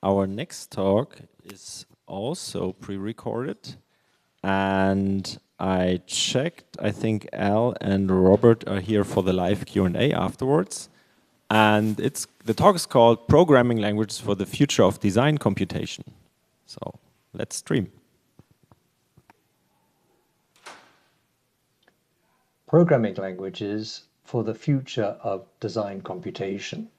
Our next talk is also pre-recorded, and I checked. I think Al and Robert are here for the live Q&A afterwards. And the talk is called Programming Languages for the Future of Design Computation. So let's stream. Programming languages for the future of design computation.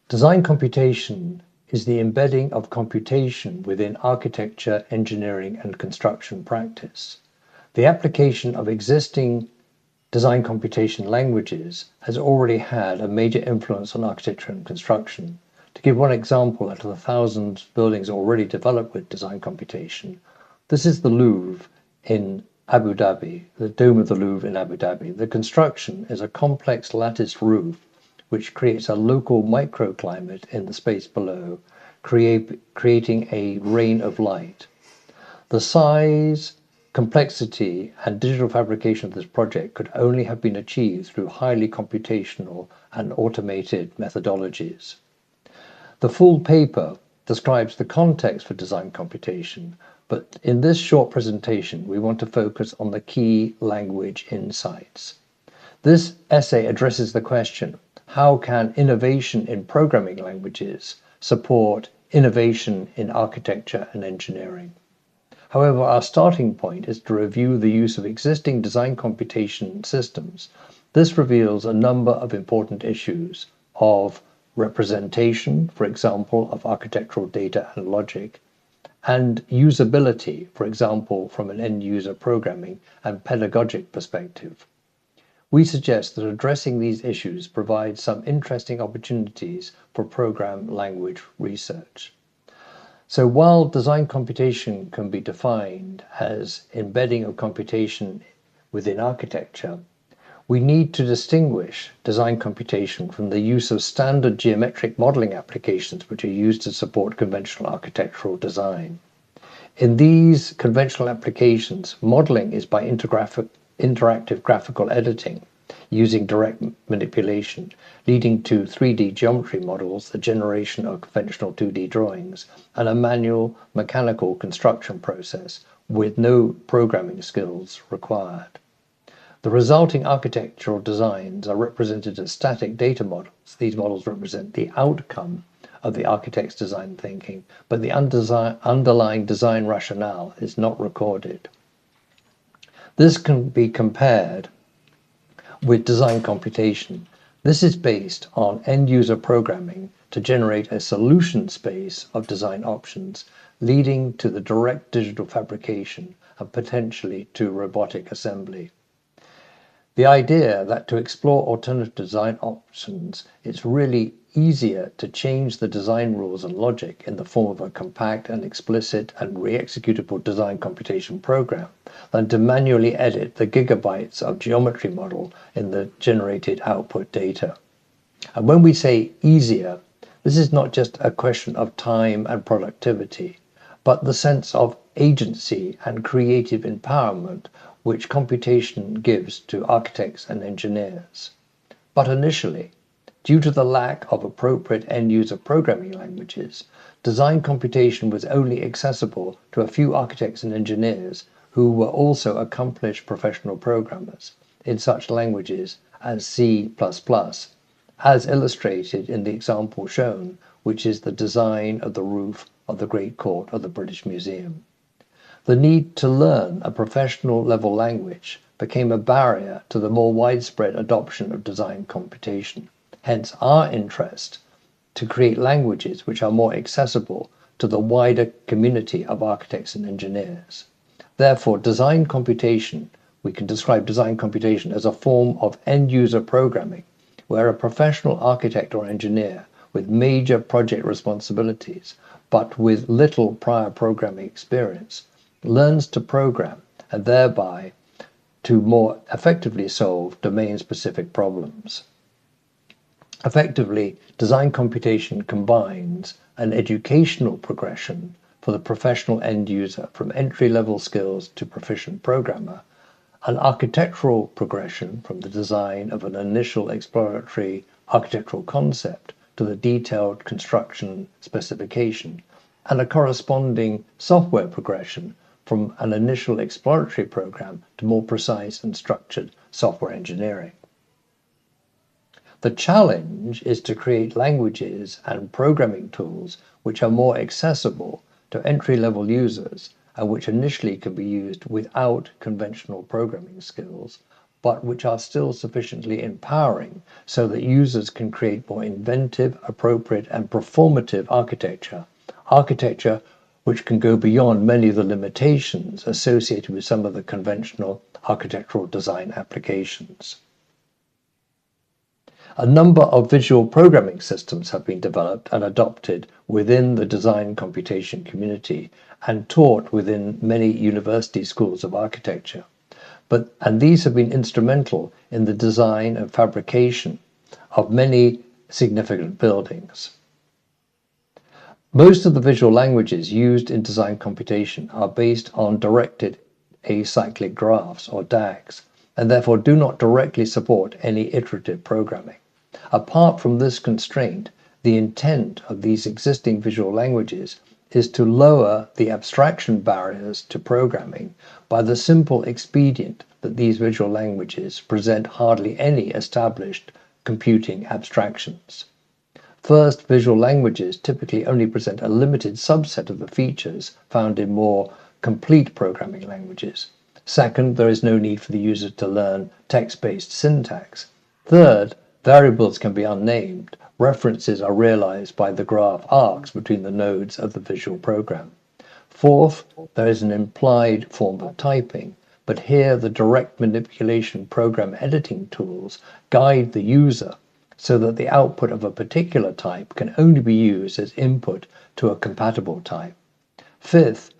Design computation is the embedding of computation within architecture, engineering, and construction practice. The application of existing design computation languages has already had a major influence on architecture and construction. To give one example, out of the thousands of buildings already developed with design computation, this is the Louvre in Abu Dhabi, the Dome of the Louvre in Abu Dhabi. The construction is a complex lattice roof which creates a local microclimate in the space below, creating a rain of light. The size, complexity, and digital fabrication of this project could only have been achieved through highly computational and automated methodologies. The full paper describes the context for design computation, but in this short presentation, we want to focus on the key language insights. This essay addresses the question, how can innovation in programming languages support innovation in architecture and engineering? However, our starting point is to review the use of existing design computation systems. This reveals a number of important issues of representation, for example, of architectural data and logic, and usability, for example, from an end-user programming and pedagogic perspective. We suggest that addressing these issues provides some interesting opportunities for program language research. So while design computation can be defined as embedding of computation within architecture, we need to distinguish design computation from the use of standard geometric modeling applications which are used to support conventional architectural design. In these conventional applications, modeling is by interactive graphical editing using direct manipulation, leading to 3D geometry models, the generation of conventional 2D drawings, and a manual mechanical construction process with no programming skills required. The resulting architectural designs are represented as static data models. These models represent the outcome of the architect's design thinking, but the underlying design rationale is not recorded. This can be compared with design computation. This is based on end-user programming to generate a solution space of design options, leading to the direct digital fabrication and potentially to robotic assembly. The idea that to explore alternative design options, it's really easier to change the design rules and logic in the form of a compact and explicit and re-executable design computation program than to manually edit the gigabytes of geometry model in the generated output data. And when we say easier, this is not just a question of time and productivity, but the sense of agency and creative empowerment which computation gives to architects and engineers. But initially, due to the lack of appropriate end-user programming languages, design computation was only accessible to a few architects and engineers who were also accomplished professional programmers in such languages as C++, as illustrated in the example shown, which is the design of the roof of the Great Court of the British Museum. The need to learn a professional level language became a barrier to the more widespread adoption of design computation. Hence our interest to create languages which are more accessible to the wider community of architects and engineers. Therefore, design computation, we can describe design computation as a form of end-user programming, where a professional architect or engineer with major project responsibilities, but with little prior programming experience, learns to program and thereby to more effectively solve domain-specific problems. Effectively, design computation combines an educational progression for the professional end user from entry-level skills to proficient programmer, an architectural progression from the design of an initial exploratory architectural concept to the detailed construction specification, and a corresponding software progression from an initial exploratory program to more precise and structured software engineering. The challenge is to create languages and programming tools which are more accessible to entry-level users and which initially can be used without conventional programming skills, but which are still sufficiently empowering so that users can create more inventive, appropriate, and performative architecture which can go beyond many of the limitations associated with some of the conventional architectural design applications. A number of visual programming systems have been developed and adopted within the design computation community and taught within many university schools of architecture. And these have been instrumental in the design and fabrication of many significant buildings. Most of the visual languages used in design computation are based on directed acyclic graphs, or DAGs, and therefore do not directly support any iterative programming. Apart from this constraint, the intent of these existing visual languages is to lower the abstraction barriers to programming by the simple expedient that these visual languages present hardly any established computing abstractions. First, visual languages typically only present a limited subset of the features found in more complete programming languages. Second, there is no need for the user to learn text-based syntax. Third, variables can be unnamed. References are realized by the graph arcs between the nodes of the visual program. Fourth, there is an implied form of typing, but here the direct manipulation program editing tools guide the user so that the output of a particular type can only be used as input to a compatible type. Fifth,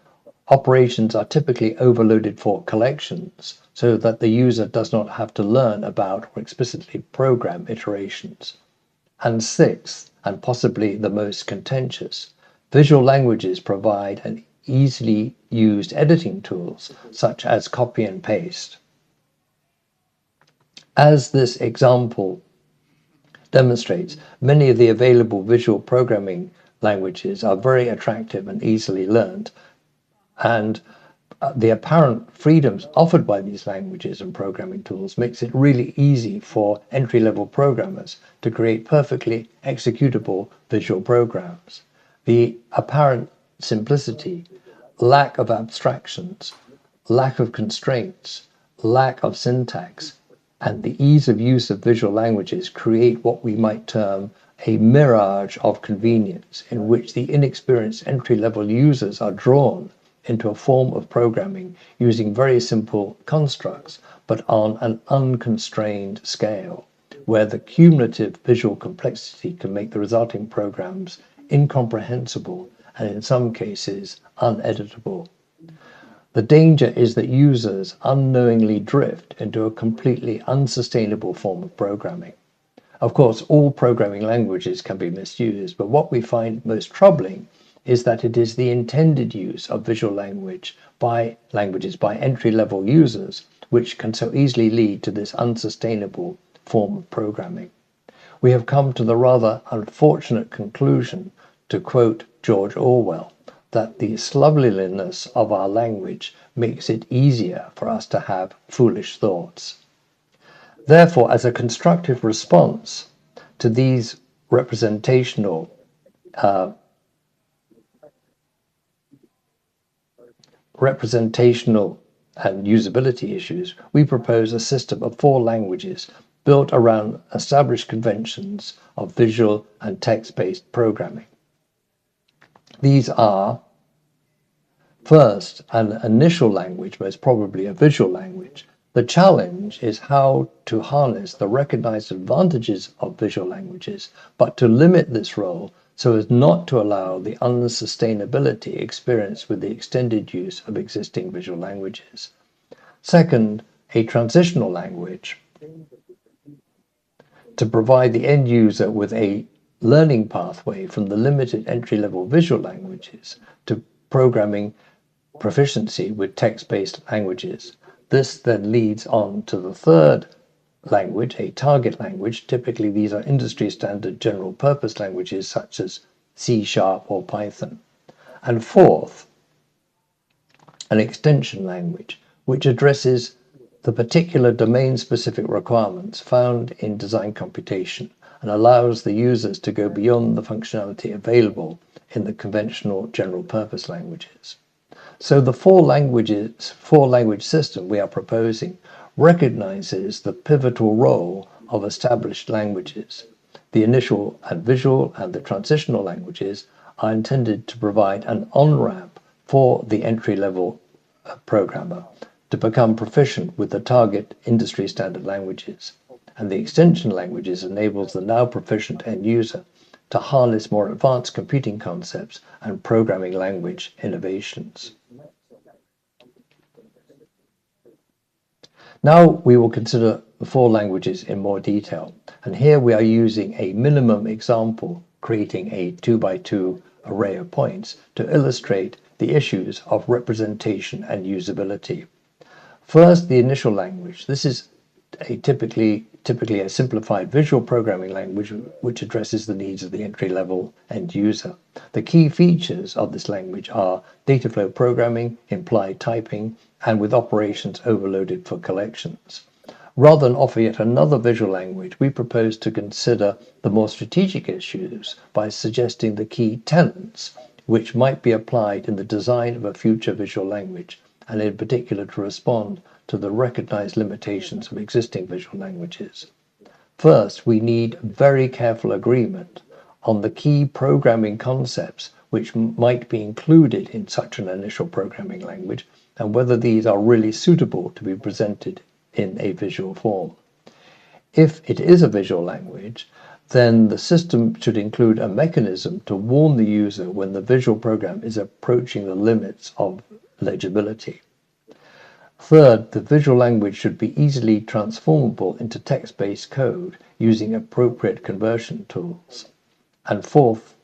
operations are typically overloaded for collections so that the user does not have to learn about or explicitly program iterations. And sixth, and possibly the most contentious, visual languages provide an easily used editing tools such as copy and paste. As this example demonstrates, many of the available visual programming languages are very attractive and easily learned, and the apparent freedoms offered by these languages and programming tools makes it really easy for entry-level programmers to create perfectly executable visual programs. The apparent simplicity, lack of abstractions, lack of constraints, lack of syntax, and the ease of use of visual languages create what we might term a mirage of convenience in which the inexperienced entry-level users are drawn into a form of programming using very simple constructs, but on an unconstrained scale, where the cumulative visual complexity can make the resulting programs incomprehensible and in some cases uneditable. The danger is that users unknowingly drift into a completely unsustainable form of programming. Of course, all programming languages can be misused, but what we find most troubling is that it is the intended use of visual languages by entry-level users which can so easily lead to this unsustainable form of programming. We have come to the rather unfortunate conclusion, to quote George Orwell, that the slovenliness of our language makes it easier for us to have foolish thoughts. Therefore, as a constructive response to these representational and usability issues, we propose a system of 4 languages built around established conventions of visual and text-based programming. These are, first, an initial language, most probably a visual language. The challenge is how to harness the recognized advantages of visual languages, but to limit this role so as not to allow the unsustainability experienced with the extended use of existing visual languages. Second, a transitional language to provide the end user with a learning pathway from the limited entry-level visual languages to programming proficiency with text-based languages. This then leads on to the third language, a target language. Typically, these are industry standard general purpose languages such as C# or Python. And fourth, an extension language, which addresses the particular domain-specific requirements found in design computation and allows the users to go beyond the functionality available in the conventional general purpose languages. So the four-language system we are proposing recognizes the pivotal role of established languages. The initial and visual and the transitional languages are intended to provide an on-ramp for the entry-level programmer to become proficient with the target industry standard languages. And the extension languages enables the now proficient end user to harness more advanced computing concepts and programming language innovations. Now we will consider the four languages in more detail. And here we are using a minimum example, creating a 2x2 array of points to illustrate the issues of representation and usability. First, the initial language. This is typically a simplified visual programming language which addresses the needs of the entry-level end user. The key features of this language are data flow programming, implied typing, and with operations overloaded for collections. Rather than offer yet another visual language, we propose to consider the more strategic issues by suggesting the key tenets which might be applied in the design of a future visual language, and in particular to respond to the recognized limitations of existing visual languages. First, we need very careful agreement on the key programming concepts which might be included in such an initial programming language and whether these are really suitable to be presented in a visual form. If it is a visual language, then the system should include a mechanism to warn the user when the visual program is approaching the limits of legibility. Third, the visual language should be easily transformable into text-based code using appropriate conversion tools. And fourth,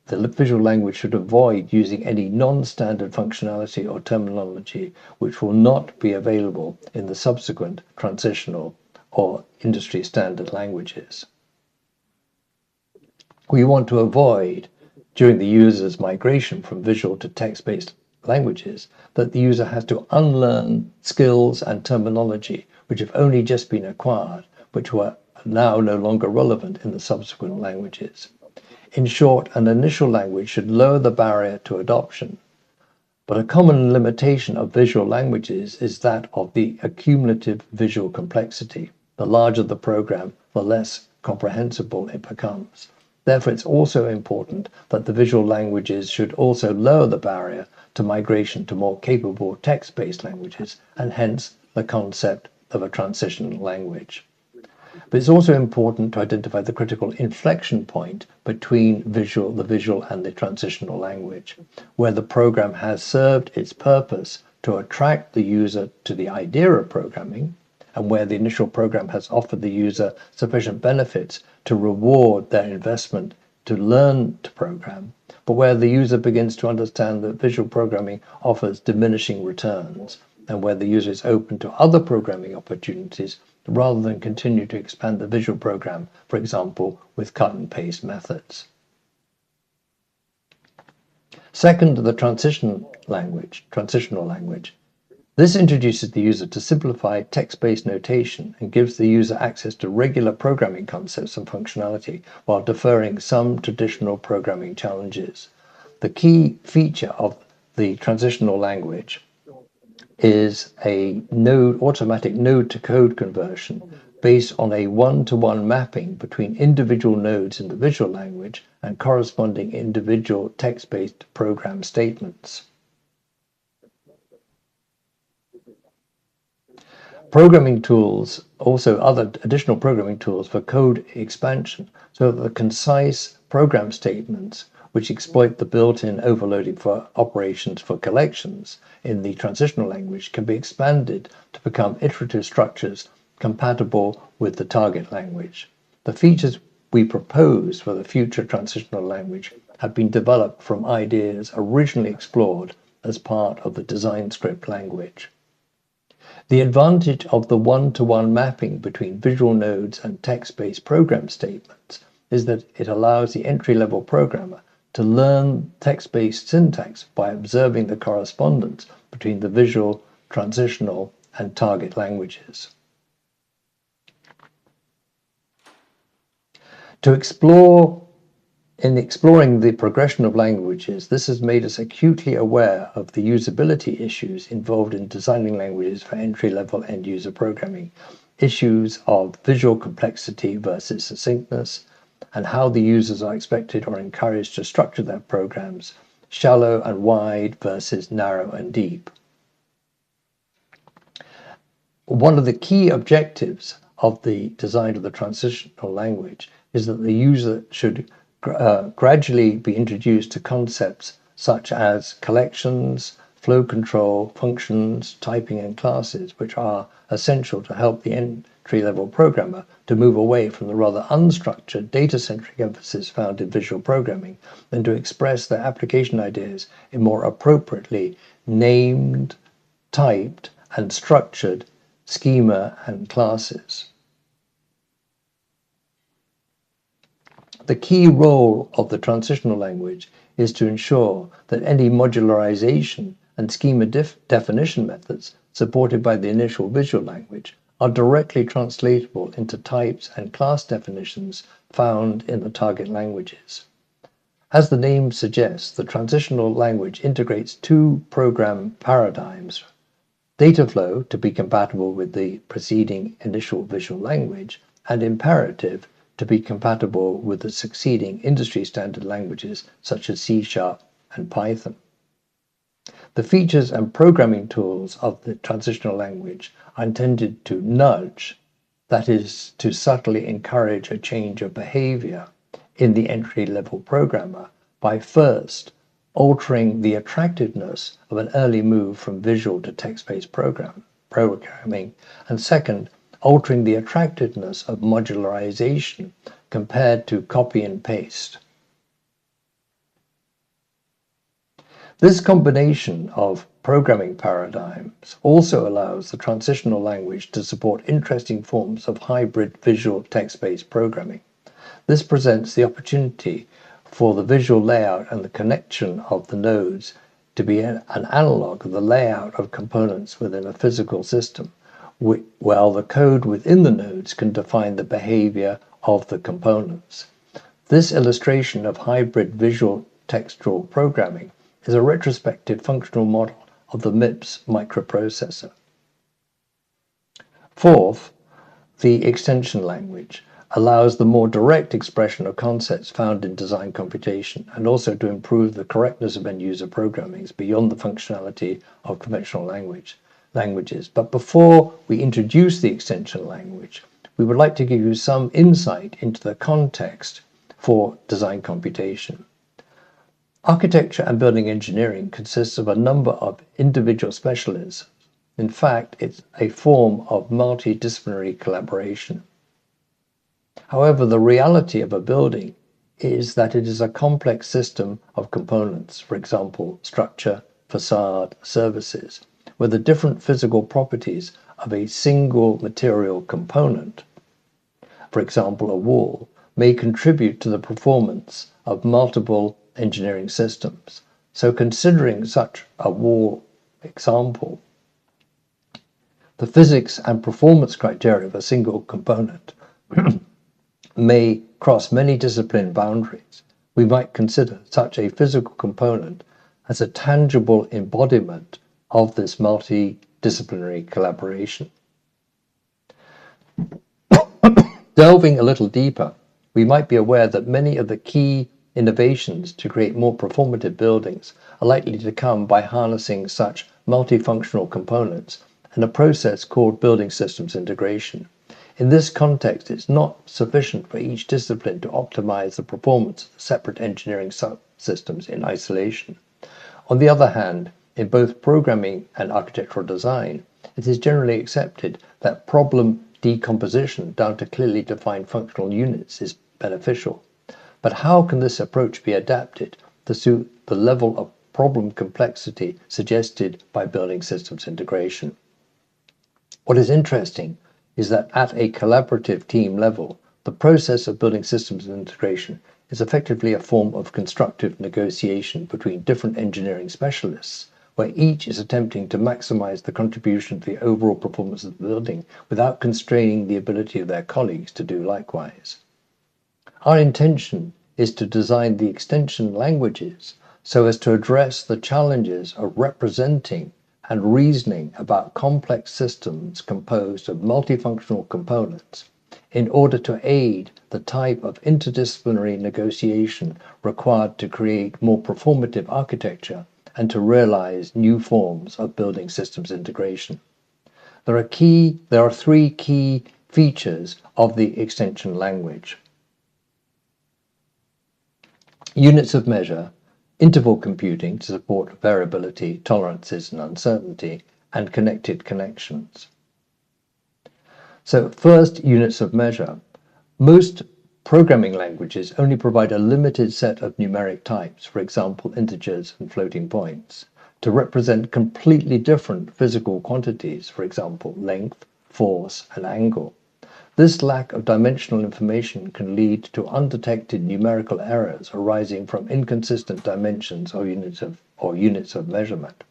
the visual language should avoid using any non-standard functionality or terminology which will not be available in the subsequent transitional or industry standard languages. We want to avoid, during the user's migration from visual to text-based languages, that the user has to unlearn skills and terminology which have only just been acquired, which were now no longer relevant in the subsequent languages. In short, an initial language should lower the barrier to adoption. But a common limitation of visual languages is that of the accumulative visual complexity. The larger the program, the less comprehensible it becomes. Therefore, it's also important that the visual languages should also lower the barrier to migration to more capable text-based languages, and hence the concept of a transitional language. But it's also important to identify the critical inflection point between the visual and the transitional language, where the program has served its purpose to attract the user to the idea of programming, and where the initial program has offered the user sufficient benefits to reward their investment to learn to program, but where the user begins to understand that visual programming offers diminishing returns, and where the user is open to other programming opportunities rather than continue to expand the visual program, for example, with cut and paste methods. Second, the transitional language. This introduces the user to simplified text-based notation and gives the user access to regular programming concepts and functionality while deferring some traditional programming challenges. The key feature of the transitional language is a automatic node-to-code conversion based on a one-to-one mapping between individual nodes in the visual language and corresponding individual text-based program statements. Programming tools, also other additional programming tools for code expansion, so that the concise program statements which exploit the built-in overloading for operations for collections in the transitional language can be expanded to become iterative structures compatible with the target language. The features we propose for the future transitional language have been developed from ideas originally explored as part of the design script language. The advantage of the one-to-one mapping between visual nodes and text-based program statements is that it allows the entry-level programmer to learn text-based syntax by observing the correspondence between the visual, transitional, and target languages. In exploring the progression of languages, this has made us acutely aware of the usability issues involved in designing languages for entry-level end-user programming, issues of visual complexity versus succinctness, and how the users are expected or encouraged to structure their programs, shallow and wide versus narrow and deep. One of the key objectives of the design of the transitional language is that the user should gradually be introduced to concepts such as collections, flow control, functions, typing, and classes, which are essential to help the entry-level programmer to move away from the rather unstructured, data-centric emphasis found in visual programming and to express their application ideas in more appropriately named, typed, and structured schema and classes. The key role of the transitional language is to ensure that any modularization and schema definition methods supported by the initial visual language are directly translatable into types and class definitions found in the target languages. As the name suggests, the transitional language integrates two program paradigms: data flow to be compatible with the preceding initial visual language, and imperative to be compatible with the succeeding industry standard languages such as C# and Python. The features and programming tools of the transitional language are intended to nudge, that is, to subtly encourage a change of behavior in the entry-level programmer by first altering the attractiveness of an early move from visual to text-based programming, and second, altering the attractiveness of modularization compared to copy and paste. This combination of programming paradigms also allows the transitional language to support interesting forms of hybrid visual text-based programming. This presents the opportunity for the visual layout and the connection of the nodes to be an analog of the layout of components within a physical system, while the code within the nodes can define the behavior of the components. This illustration of hybrid visual textual programming is a retrospective functional model of the MIPS microprocessor. Fourth, the extension language allows the more direct expression of concepts found in design computation and also to improve the correctness of end-user programming beyond the functionality of conventional languages. But before we introduce the extension language, we would like to give you some insight into the context for design computation. Architecture and building engineering consists of a number of individual specialisms. In fact, it's a form of multidisciplinary collaboration. However, the reality of a building is that it is a complex system of components, for example, structure, facade, services, where the different physical properties of a single material component, for example, a wall, may contribute to the performance of multiple engineering systems. So considering such a wall example, the physics and performance criteria of a single component may cross many discipline boundaries. We might consider such a physical component as a tangible embodiment of this multidisciplinary collaboration. Delving a little deeper, we might be aware that many of the key innovations to create more performative buildings are likely to come by harnessing such multifunctional components in a process called building systems integration. In this context, it's not sufficient for each discipline to optimize the performance of the separate engineering subsystems in isolation. On the other hand, in both programming and architectural design, it is generally accepted that problem decomposition down to clearly defined functional units is beneficial. But how can this approach be adapted to suit the level of problem complexity suggested by building systems integration? What is interesting is that at a collaborative team level, the process of building systems and integration is effectively a form of constructive negotiation between different engineering specialists, where each is attempting to maximize the contribution to the overall performance of the building without constraining the ability of their colleagues to do likewise. Our intention is to design the extension languages so as to address the challenges of representing and reasoning about complex systems composed of multifunctional components in order to aid the type of interdisciplinary negotiation required to create more performative architecture and to realize new forms of building systems integration. There are three key features of the extension language: units of measure, interval computing to support variability, tolerances, and uncertainty, and connected connections. So first, units of measure. Most programming languages only provide a limited set of numeric types, for example, integers and floating points, to represent completely different physical quantities, for example, length, force, and angle. This lack of dimensional information can lead to undetected numerical errors arising from inconsistent dimensions or units of measurement.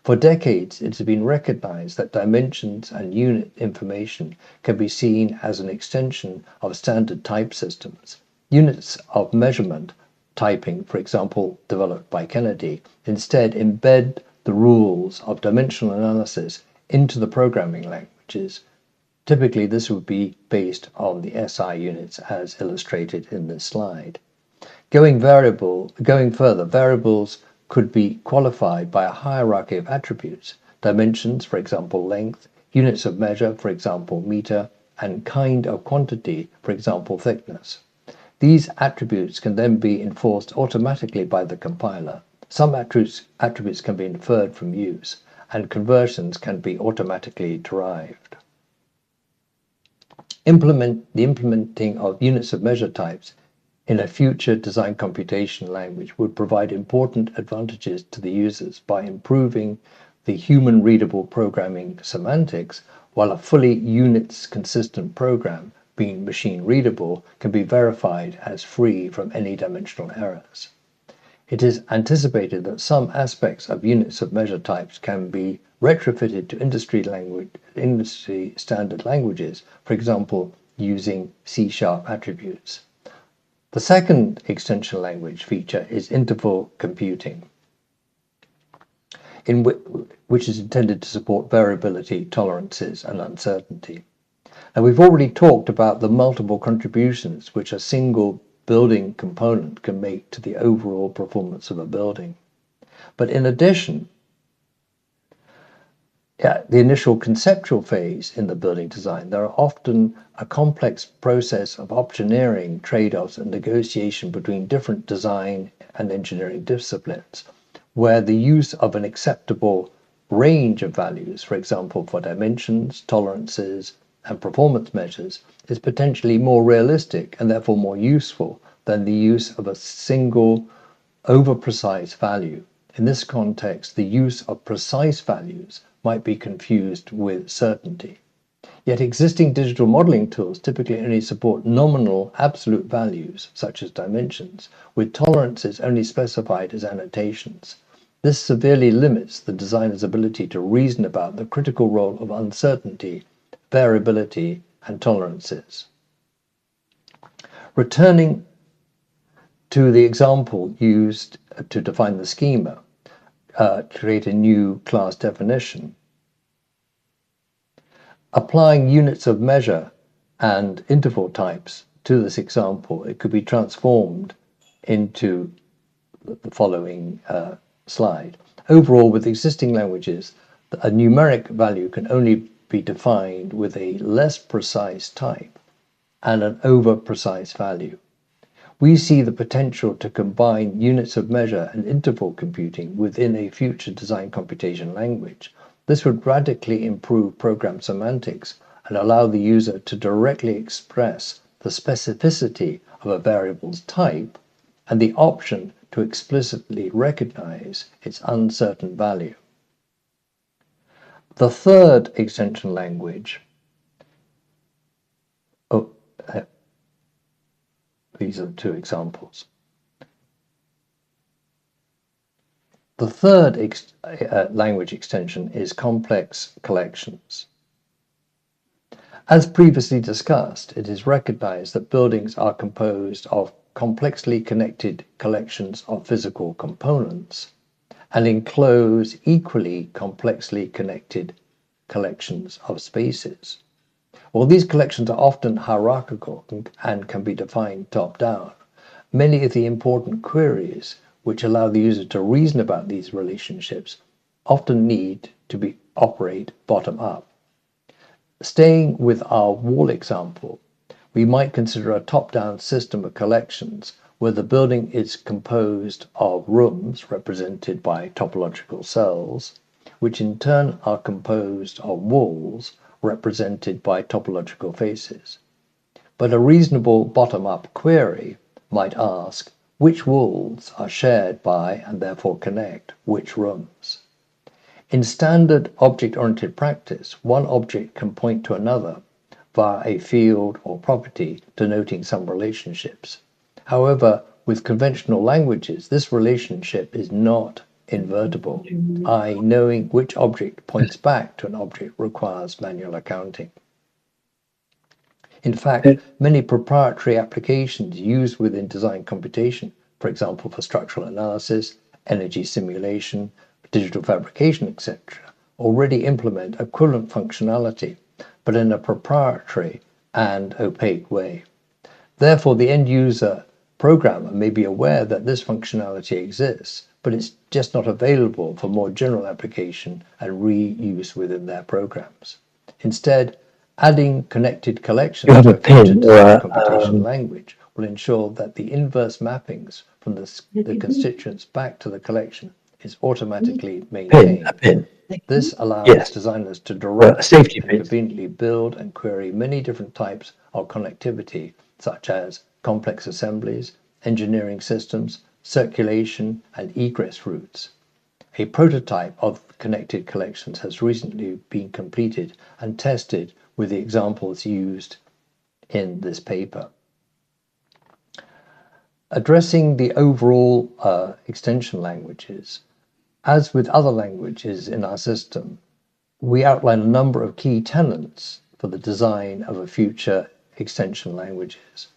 For decades, it has been recognized that dimensions and unit information can be seen as an extension of standard type systems. Units of measurement typing, for example, developed by Kennedy, instead embed the rules of dimensional analysis into the programming languages. Typically, this would be based on the SI units as illustrated in this slide. Going further, variables could be qualified by a hierarchy of attributes: dimensions, for example, length; units of measure, for example, meter; and kind of quantity, for example, thickness. These attributes can then be enforced automatically by the compiler. Some attributes can be inferred from use, and conversions can be automatically derived. The implementing of units of measure types in a future design computation language would provide important advantages to the users by improving the human-readable programming semantics, while a fully units-consistent program, being machine-readable, can be verified as free from any dimensional errors. It is anticipated that some aspects of units of measure types can be retrofitted to industry standard languages, for example, using C# attributes. The second extension language feature is interval computing, which is intended to support variability, tolerances, and uncertainty. Now, we've already talked about the multiple contributions which a single building component can make to the overall performance of a building. But in addition, at the initial conceptual phase in the building design, there are often a complex process of optioneering, trade-offs, and negotiation between different design and engineering disciplines, where the use of an acceptable range of values, for example, for dimensions, tolerances, and performance measures, is potentially more realistic and therefore more useful than the use of a single over-precise value. In this context, the use of precise values might be confused with certainty. Yet existing digital modeling tools typically only support nominal absolute values, such as dimensions, with tolerances only specified as annotations. This severely limits the designer's ability to reason about the critical role of uncertainty, variability, and tolerances. Returning to the example used to define the schema, create a new class definition. Applying units of measure and interval types to this example, it could be transformed into the following slide. Overall, with existing languages, a numeric value can only be defined with a less precise type and an over-precise value. We see the potential to combine units of measure and interval computing within a future design computation language. This would radically improve program semantics and allow the user to directly express the specificity of a variable's type and the option to explicitly recognize its uncertain value. The third extension language, these are two examples. The third language extension is complex collections. As previously discussed, it is recognized that buildings are composed of complexly connected collections of physical components and enclose equally complexly connected collections of spaces. While these collections are often hierarchical and can be defined top-down, many of the important queries which allow the user to reason about these relationships often need to operate bottom-up. Staying with our wall example, we might consider a top-down system of collections where the building is composed of rooms represented by topological cells, which in turn are composed of walls represented by topological faces. But a reasonable bottom-up query might ask which walls are shared by and therefore connect which rooms. In standard object-oriented practice, one object can point to another via a field or property denoting some relationships. However, with conventional languages, this relationship is not invertible, i.e., knowing which object points back to an object requires manual accounting. In fact, many proprietary applications used within design computation, for example, for structural analysis, energy simulation, digital fabrication, etc., already implement equivalent functionality, but in a proprietary and opaque way. Therefore, the end user programmer may be aware that this functionality exists, but it's just not available for more general application and reuse within their programs. Instead, adding connected collections to a future design computation language will ensure that the inverse mappings from the constituents back to the collection is automatically maintained. This allows designers to directly and conveniently build and query many different types of connectivity, such as complex assemblies, engineering systems, circulation, and egress routes. A prototype of connected collections has recently been completed and tested with the examples used in this paper. Addressing the overall extension languages, as with other languages in our system, we outline a number of key tenets for the design of a future extension languages.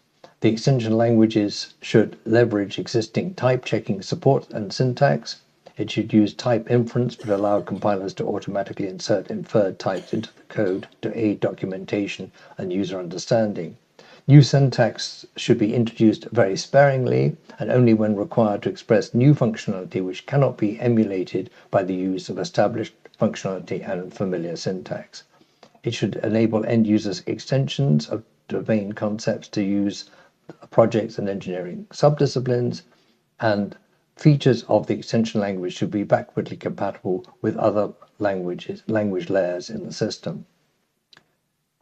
The extension languages should leverage existing type checking support and syntax. It should use type inference, but allow compilers to automatically insert inferred types into the code to aid documentation and user understanding. New syntax should be introduced very sparingly and only when required to express new functionality which cannot be emulated by the use of established functionality and familiar syntax. It should enable end users extensions of domain concepts to use projects and engineering subdisciplines, and features of the extension language should be backwardly compatible with other language layers in the system.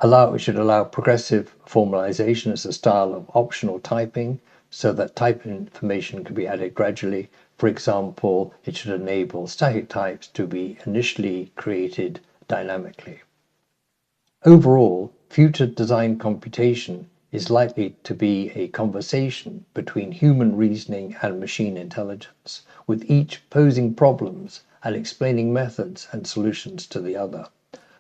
It should allow progressive formalization as a style of optional typing so that type information can be added gradually. For example, it should enable static types to be initially created dynamically. Overall, future design computation is likely to be a conversation between human reasoning and machine intelligence, with each posing problems and explaining methods and solutions to the other.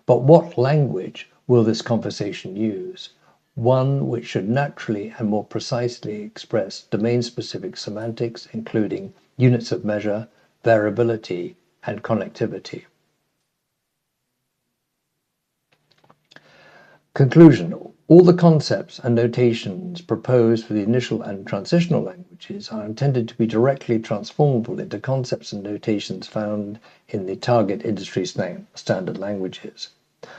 But what language will this conversation use? One which should naturally and more precisely express domain-specific semantics, including units of measure, variability, and connectivity. Conclusion. All the concepts and notations proposed for the initial and transitional languages are intended to be directly transformable into concepts and notations found in the target industry standard languages.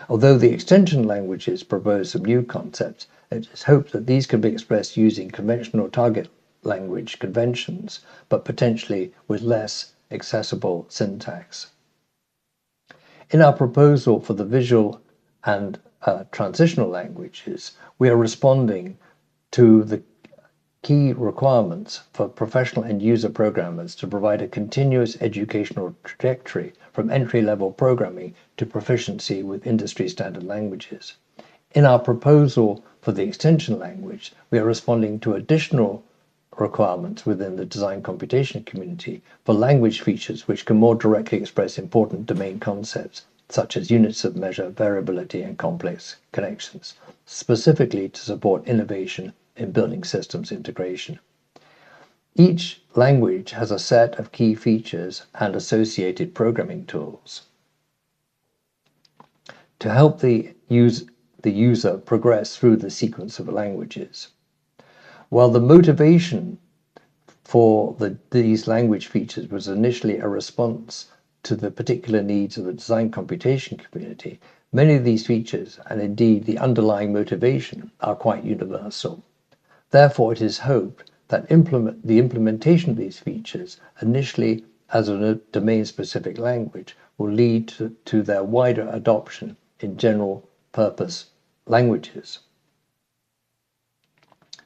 Although the extension languages propose some new concepts, it is hoped that these can be expressed using conventional target language conventions, but potentially with less accessible syntax. In our proposal for the visual and transitional languages, we are responding to the key requirements for professional and user programmers to provide a continuous educational trajectory from entry-level programming to proficiency with industry standard languages. In our proposal for the extension language, we are responding to additional requirements within the design computation community for language features which can more directly express important domain concepts, such as units of measure, variability, and complex connections, specifically to support innovation in building systems integration. Each language has a set of key features and associated programming tools to help the user progress through the sequence of languages. While the motivation for these language features was initially a response to the particular needs of the design computation community, many of these features, and indeed the underlying motivation, are quite universal. Therefore, it is hoped that the implementation of these features, initially as a domain-specific language, will lead to their wider adoption in general-purpose languages.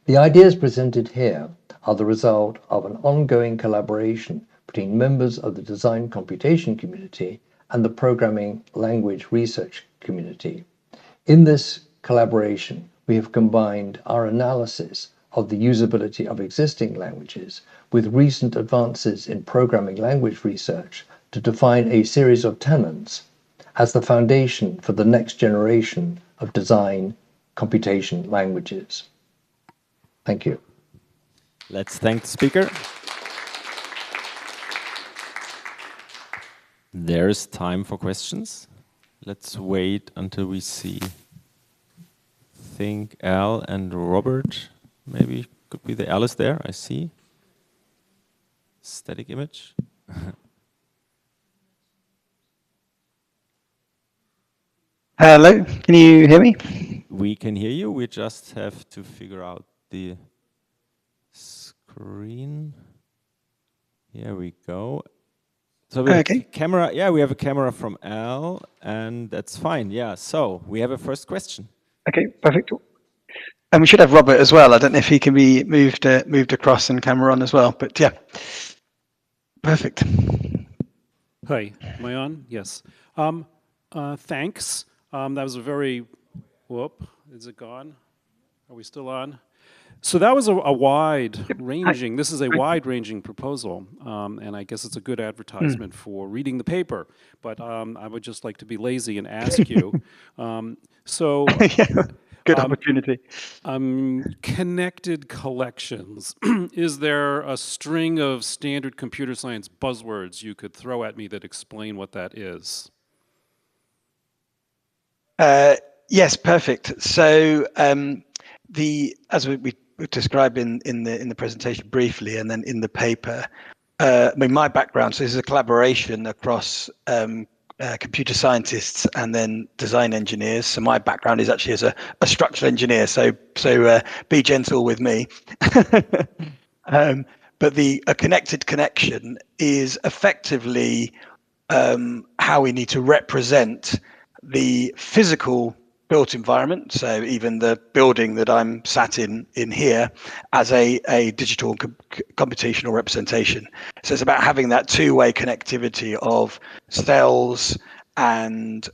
The ideas presented here are the result of an ongoing collaboration between members of the design computation community and the programming language research community. In this collaboration, we have combined our analysis of the usability of existing languages with recent advances in programming language research to define a series of tenets as the foundation for the next generation of design computation languages. Thank you. Let's thank the speaker. There's time for questions. Let's wait until we see. I think Al and Robert, maybe could be the Alice there, I see. Static image. Hello, can you hear me? We can hear you. We just have to figure out the screen. Here we go. So we have a camera. Yeah, we have a camera from Al, and that's fine. Yeah. So we have a first question. Okay, perfect. And we should have Robert as well. I don't know if he can be moved across and camera on as well. But yeah, perfect. Hi, am I on? Yes. Thanks. That was a very. Whoop. Is it gone? Are we still on? So that was a wide-ranging, this is a wide-ranging proposal, and I guess it's a good advertisement for reading the paper, but I would just like to be lazy and ask you, Good opportunity. Connected collections, is there a string of standard computer science buzzwords you could throw at me that explain what that is? Yes, perfect. So as we described in the presentation briefly, and then in the paper, I mean, my background, so this is a collaboration across computer scientists and then design engineers. So my background is actually as a structural engineer. So be gentle with me. But a connected connection is effectively how we need to represent the physical built environment, so even the building that I'm sat in here, as a digital computational representation. So it's about having that two-way connectivity of cells and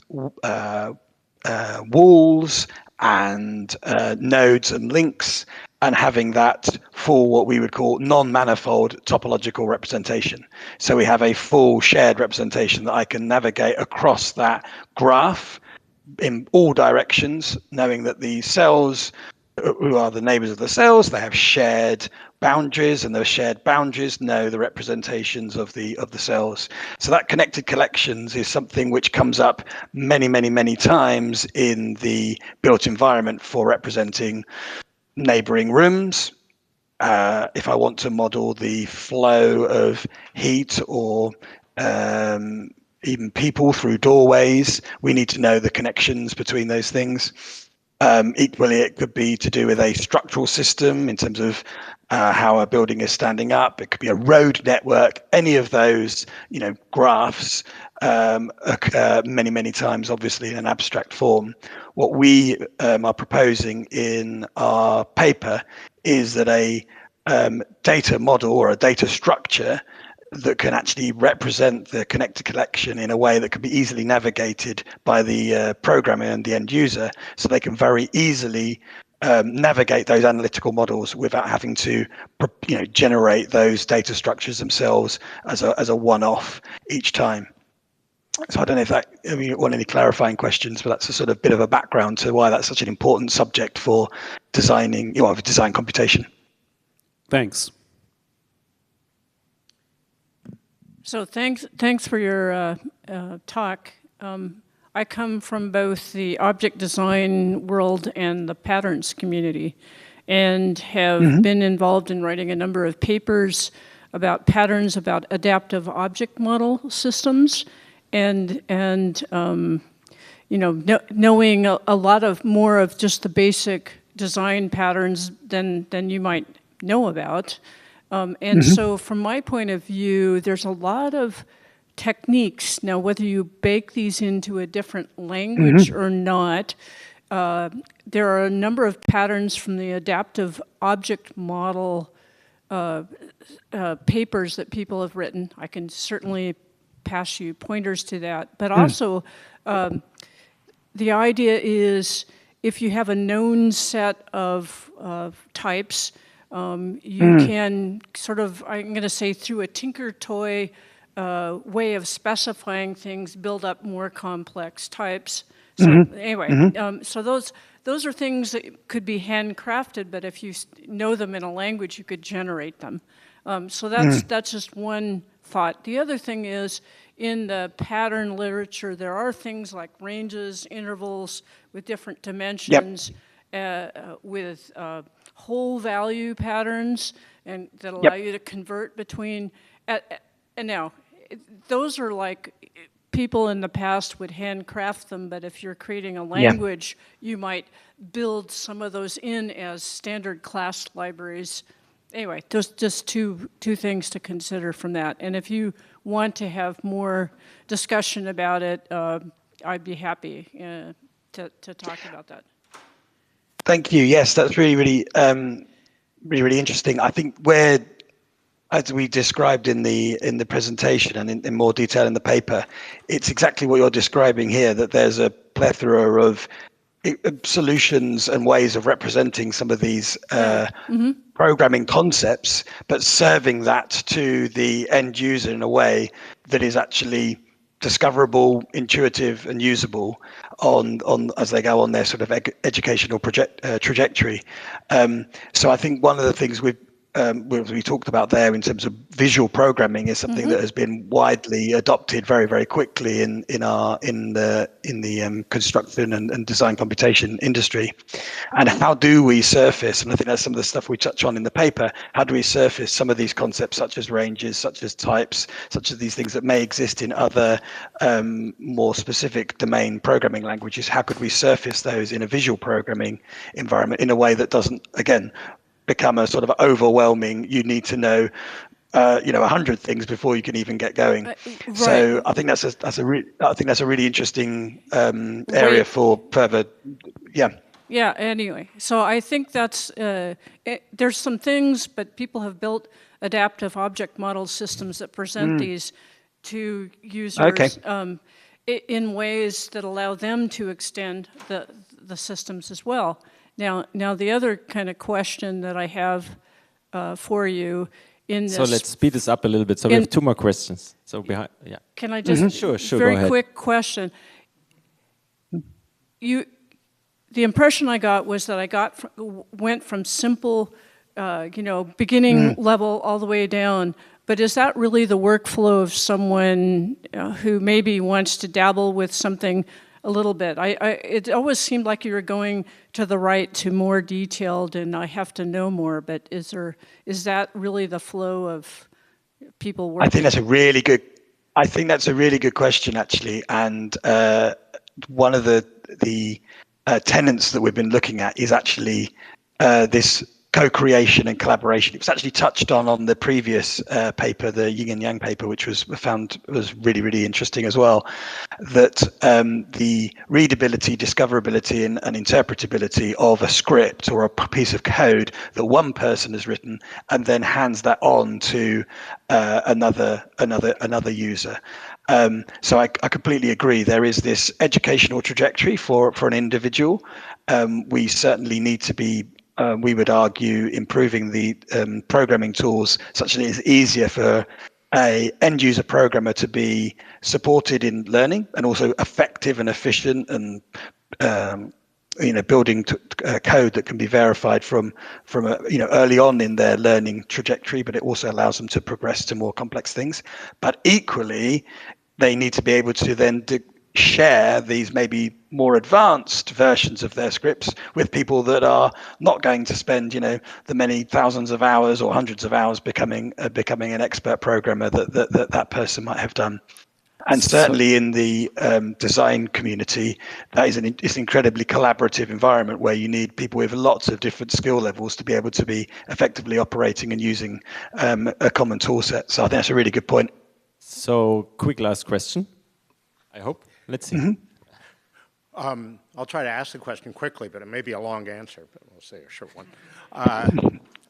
walls and nodes and links, and having that full, what we would call non-manifold topological representation. So we have a full shared representation that I can navigate across that graph in all directions, knowing that the cells, who are the neighbors of the cells, they have shared boundaries, and those shared boundaries know the representations of the cells. So that connected collections is something which comes up many times in the built environment for representing neighboring rooms. If I want to model the flow of heat or even people through doorways, we need to know the connections between those things. Equally, it could be to do with a structural system in terms of how a building is standing up. It could be a road network. Any of those, graphs occur many times, obviously in an abstract form. What we are proposing in our paper is that a data model or a data structure that can actually represent the connected collection in a way that can be easily navigated by the programmer and the end user, so they can very easily navigate those analytical models without having to, generate those data structures themselves as a one-off each time. So I don't know if you want any clarifying questions, but that's a sort of bit of a background to why that's such an important subject for designing, design computation. Thanks. So thanks for your talk. I come from both the object design world and the patterns community, and have been involved in writing a number of papers about patterns, about adaptive object model systems, and knowing a lot of more of just the basic design patterns than you might know about. So from my point of view, there's a lot of techniques. Now, whether you bake these into a different language or not, there are a number of patterns from the adaptive object model papers that people have written. I can certainly pass you pointers to that. But also, the idea is if you have a known set of types, you can sort of, I'm going to say, through a tinker toy way of specifying things, build up more complex types. So anyway, so those are things that could be handcrafted, but if you know them in a language, you could generate them. So that's just one thought. The other thing is, in the pattern literature, there are things like ranges, intervals with different dimensions, with whole value patterns, and that allow you to convert between. And now, those are like people in the past would handcraft them, but if you're creating a language, you might build some of those in as standard class libraries. Anyway, just two things to consider from that. And if you want to have more discussion about it, I'd be happy to talk about that. Thank you. Yes, that's really interesting. I think where, as we described in the presentation and in more detail in the paper, it's exactly what you're describing here, that there's a plethora of solutions and ways of representing some of these programming concepts, but serving that to the end user in a way that is actually discoverable, intuitive, and usable on as they go on their sort of educational trajectory. So I think one of the things we talked about there in terms of visual programming is something that has been widely adopted very, very quickly in the construction and design computation industry. And how do we surface, and I think that's some of the stuff we touch on in the paper, how do we surface some of these concepts such as ranges, such as types, such as these things that may exist in other more specific domain programming languages? How could we surface those in a visual programming environment in a way that doesn't, again, become a sort of overwhelming, you need to know 100 things before you can even get going. Right. So I think that's a really interesting area for further. Yeah. Anyway, so I think that's there's some things, but people have built adaptive object model systems that present these to users in ways that allow them to extend the systems as well. Now the other kind of question that I have for you in this. So let's speed this up a little bit. So we have two more questions. So behind, Can I just sure, very go ahead. Quick question? The impression I got was that went from simple, beginning level all the way down. But is that really the workflow of someone who maybe wants to dabble with something a little bit? It always seemed like you were going to the right to more detailed, and I have to know more. But is that really the flow of people working? I think that's a really good question, actually. And one of the tenets that we've been looking at is actually this co-creation and collaboration. It was actually touched on the previous paper, the Yin and Yang paper, which was found was really, really interesting as well, that the readability, discoverability, and interpretability of a script or a piece of code that one person has written and then hands that on to another user. So I completely agree. There is this educational trajectory for an individual. We certainly need to be, we would argue, improving the programming tools such that it's easier for a end user programmer to be supported in learning and also effective and efficient and building code that can be verified from early on in their learning trajectory, but it also allows them to progress to more complex things. But equally, they need to be able to then share these maybe more advanced versions of their scripts with people that are not going to spend the many thousands of hours or hundreds of hours becoming an expert programmer that person might have done. And certainly in the design community, that is it's an incredibly collaborative environment where you need people with lots of different skill levels to be able to be effectively operating and using a common tool set. So I think that's a really good point. So quick last question, I hope. Let's see. I'll try to ask the question quickly, but it may be a long answer, but we'll say a short one.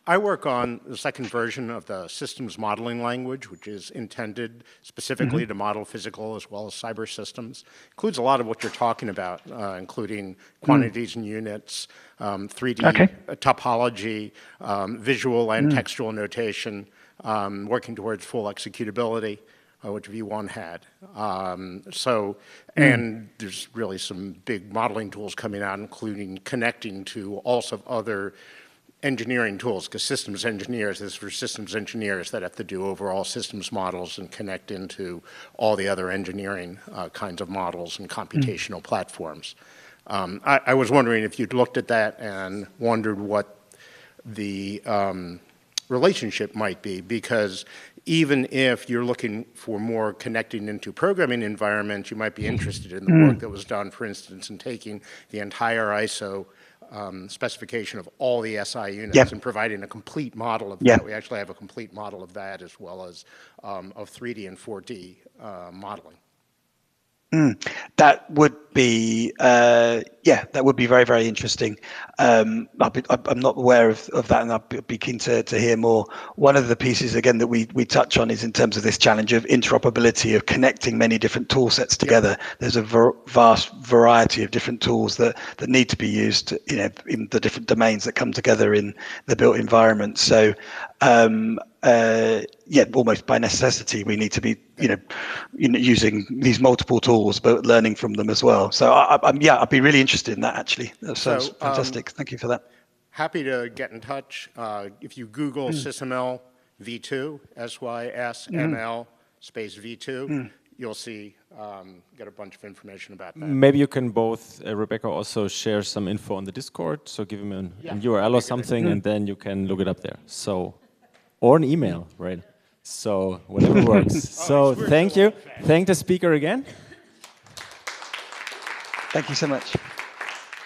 I work on the second version of the systems modeling language, which is intended specifically to model physical as well as cyber systems. Includes a lot of what you're talking about, including quantities and units, 3D topology, visual and textual notation, working towards full executability, which V1 had. And there's really some big modeling tools coming out, including connecting to also other engineering tools, because systems engineers, this is for systems engineers that have to do overall systems models and connect into all the other engineering kinds of models and computational platforms. I was wondering if you'd looked at that and wondered what the relationship might be, because even if you're looking for more connecting into programming environments, you might be interested in the work that was done, for instance, in taking the entire ISO specification of all the SI units and providing a complete model of that. We actually have a complete model of that, as well as of 3D and 4D modeling. That would be, that would be very, very interesting. I'm not aware of that, and I'd be keen to hear more. One of the pieces, again, that we touch on is in terms of this challenge of interoperability, of connecting many different tool sets together. There's a vast variety of different tools that need to be used, in the different domains that come together in the built environment. So, almost by necessity, we need to be, using these multiple tools, but learning from them as well. So I'd be really interested in that, actually. That sounds fantastic. Thank you for that. Happy to get in touch. If you Google SysML V2, SYSML space V2, you'll see, get a bunch of information about that. Maybe you can both, Rebecca, also share some info on the Discord. So give him an URL or something, and then you can look it up there. So, or an email, right? So whatever works. So thank you. Thank the speaker again. Thank you so much.